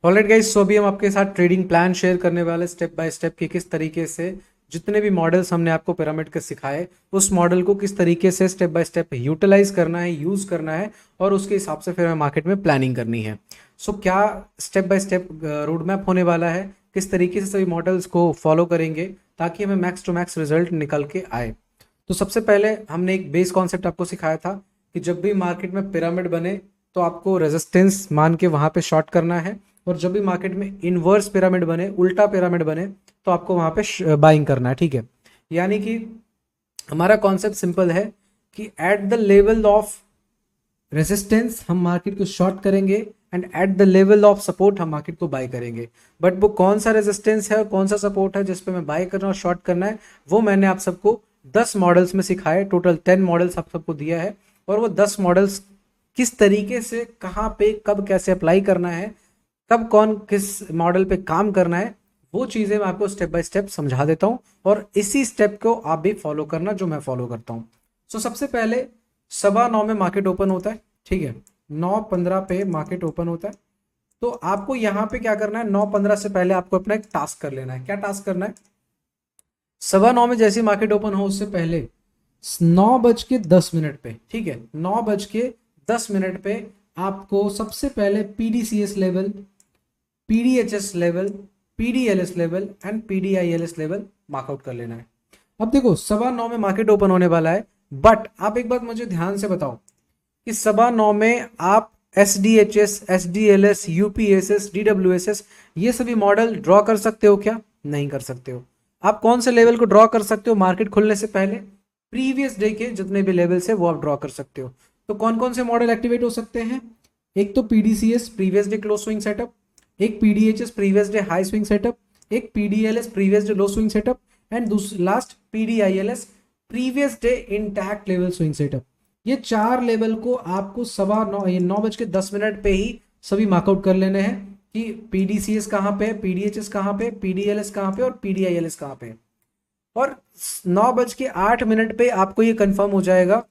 Alright guys, सो अभी हम आपके साथ ट्रेडिंग प्लान शेयर करने वाले स्टेप बाय स्टेप कि किस तरीके से जितने भी मॉडल्स हमने आपको पिरामिड के सिखाए उस मॉडल को किस तरीके से स्टेप बाय स्टेप यूटिलाइज करना है, यूज करना है और उसके हिसाब से फिर हमें मार्केट में प्लानिंग करनी है। सो क्या step by step road map होने वाला है, किस तरीके से सभी मॉडल्स को फॉलो करेंगे ताकि हमें मैक्स टू मैक्स रिजल्ट निकल के आए। तो सबसे पहले हमने एक बेस कॉन्सेप्ट आपको सिखाया था कि जब भी मार्केट में पिरामिड बने तो आपको रेजिस्टेंस मान के वहां पे शॉर्ट करना है, और जब भी मार्केट में इनवर्स पिरामिड बने, उल्टा पिरामिड बने, तो आपको वहां पे बाइंग करना है। ठीक है, यानी कि हमारा कॉन्सेप्ट सिंपल है कि at the level of resistance हम मार्केट को शॉर्ट करेंगे and at the level of support हम मार्केट को बाय करेंगे। बट वो कौन सा रेजिस्टेंस है और कौन सा सपोर्ट है जिस पे मैं बाय करना और शॉर्ट करना है, वो मैंने आप सबको 10 मॉडल्स में सिखाया। टोटल 10 मॉडल्स आप सबको दिया है, और वो 10 मॉडल्स किस तरीके से कहाँ पे कब कैसे अप्लाई करना है, कब कौन किस मॉडल पे काम करना है, वो चीज़ें मैं आपको स्टेप बाय स्टेप समझा देता हूँ, और इसी स्टेप को आप भी फॉलो करना जो मैं फॉलो करता हूँ। सो सबसे पहले 9:15 में मार्केट ओपन होता है। ठीक है, 9:15 पे मार्केट ओपन होता है। तो आपको यहाँ पे क्या करना है, 9:15 से पहले आपको अपना एक टास्क कर लेना है। क्या टास्क करना है? 9:15 में जैसे मार्केट ओपन हो उससे पहले 9:10 पे, ठीक है, 9:10 पे आपको सबसे पहले PDCS level, PDHS level, PDLS level and PDILS level mark out कर लेना है। अब देखो 9:15 में मार्केट ओपन होने वाला है, बट आप एक बात मुझे ध्यान से बताओ कि 9:15 में आप S D H S, S D L S, UPSS, DWSS ये सभी मॉडल ड्रॉ कर सकते हो क्या? नहीं कर सकते हो। आप कौन से लेवल को ड्रॉ कर सकते हो मार्केट खुलने से पहले? प्रीवियस डे के जितने भी लेवल्स है वो आप ड्रॉ कर सकते हो। तो कौन कौन से मॉडल एक्टिवेट हो सकते हैं? एक तो PDCS previous day close swing setup, एक PDHS previous day high swing setup, एक PDLS previous day low swing setup and last PDILS previous day intact level swing setup. ये 4 लेवल को आपको 9:10 पे ही सभी मार्कआउट कर लेने हैं कि पीडीसीएस कहाँ पे, पीडीएचएस कहाँ पे, पीडीएलएस कहाँ पे और पीडीआईएलएस कहाँ पे। और 9:08 पे आपको ये कंफर्म हो जाएगा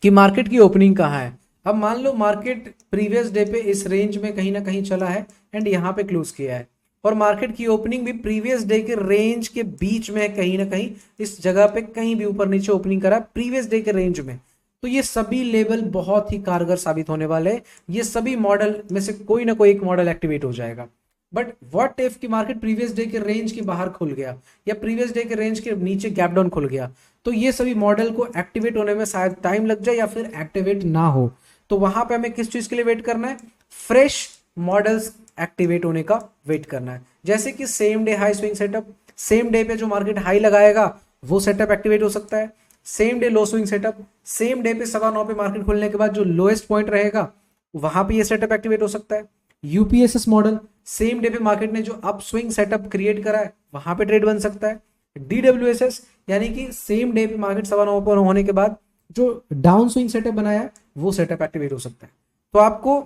कि मार्केट की ओपनिंग कहाँ है। अब मान लो मार्केट प्रीवियस डे पे इस रेंज में कहीं ना कहीं चला है एंड यहाँ पे क्लोज किया है, और मार्केट की ओपनिंग भी प्रीवियस डे के रेंज के बीच में है, कहीं ना कहीं इस जगह पे कहीं भी ऊपर नीचे ओपनिंग करा प्रीवियस डे के रेंज में। तो ये सभी लेवल बहुत ही कारगर साबित होने वाले हैं। ये सभी मॉडल में से कोई ना कोई एक मॉडल एक्टिवेट हो जाएगा। बट व्हाट इफ कि मार्केट प्रीवियस डे के रेंज के बाहर खुल गया या प्रीवियस डे के रेंज के नीचे गैप डाउन खुल गया, तो ये सभी मॉडल को एक्टिवेट होने में शायद टाइम लग जाए या फिर एक्टिवेट ना हो। तो वहां पे हमें किस चीज के लिए वेट करना है? फ्रेश मॉडल्स एक्टिवेट होने का वेट करना है। जैसे कि same day high swing setup, same day पे जो मार्केट हाई लगाएगा वो सेटअप एक्टिवेट हो सकता है। Same day low swing setup, same day पे 9:15 पे मार्केट खुलने के बाद जो लोएस्ट पॉइंट रहेगा वहां पे ये सेटअप एक्टिवेट हो सकता है। यूपीएसएस मॉडल, सेम डे पे मार्केट ने जो अप स्विंग सेटअप क्रिएट करा है वहां पे ट्रेड बन सकता है। डीडब्ल्यूएसएस यानी कि सेम डे पे मार्केट 9:15 पर होने के बाद जो डाउन स्विंग सेटअप बनाया है वो सेटअप एक्टिवेट हो सकता है। तो आपको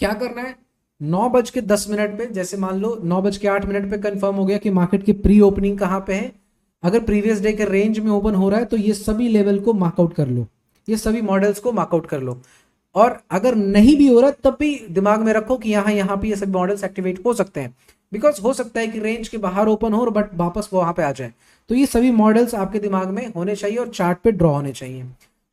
क्या करना है, 9:10 पे, जैसे मान लो 9:08 पे कंफर्म हो गया कि मार्केट की प्री ओपनिंग कहाँ पे है, अगर प्रीवियस डे के रेंज में ओपन हो रहा है तो ये सभी लेवल को मार्कआउट कर लो, ये सभी मॉडल्स को मार्कआउट कर लो। और अगर नहीं भी हो रहा तब भी दिमाग में रखो कि यहाँ पे ये सभी मॉडल्स एक्टिवेट हो सकते हैं, बिकॉज हो सकता है कि रेंज के बाहर ओपन हो बट वापस वो वहां पे आ जाए। तो ये सभी मॉडल्स आपके दिमाग में होने चाहिए और चार्ट पे ड्रॉ होने चाहिए।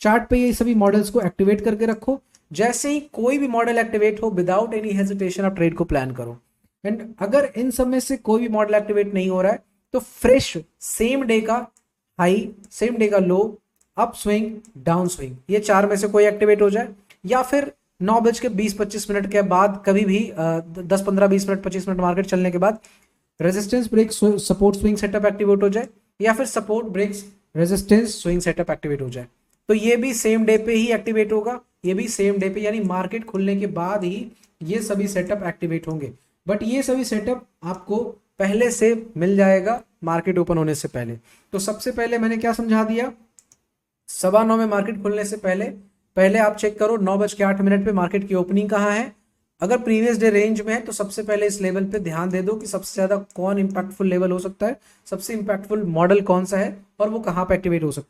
चार्ट पे ये सभी मॉडल्स को एक्टिवेट करके रखो। जैसे ही कोई भी मॉडल एक्टिवेट हो, विदाउट एनी हेजिटेशन आप ट्रेड को प्लान करो। एंड अगर इन सब में से कोई भी मॉडल एक्टिवेट नहीं हो रहा है तो फ्रेश सेम डे का हाई, सेम डे का लो, अप स्विंग, डाउन स्विंग, ये 4 में से कोई एक्टिवेट हो जाए, या फिर 9:20-25 के बाद कभी भी 10-15-20 मिनट 25 मिनट मार्केट चलने के बाद resistance break support swing setup activate हो जाए, या फिर support breaks resistance swing setup activate हो जाए। तो ये भी सेम डे पे ही एक्टिवेट होगा, ये भी सेम डे पे यानी मार्केट खुलने के बाद ही ये सभी सेटअप एक्टिवेट होंगे। बट ये सभी सेटअप आपको पहले से मिल जाएगा मार्केट ओपन होने से पहले। तो सबसे पहले मैंने क्या समझा दिया, 9:15 में मार्केट खुलने से पहले पहले आप चेक करो 9:08 पे मार्केट की ओपनिंग कहाँ है। अगर प्रीवियस डे रेंज में है तो सबसे पहले इस लेवल पे ध्यान दे दो कि सबसे ज्यादा कौन इंपैक्टफुल लेवल हो सकता है, सबसे इंपैक्टफुल मॉडल कौन सा है और वो कहाँ पे एक्टिवेट हो सकता है।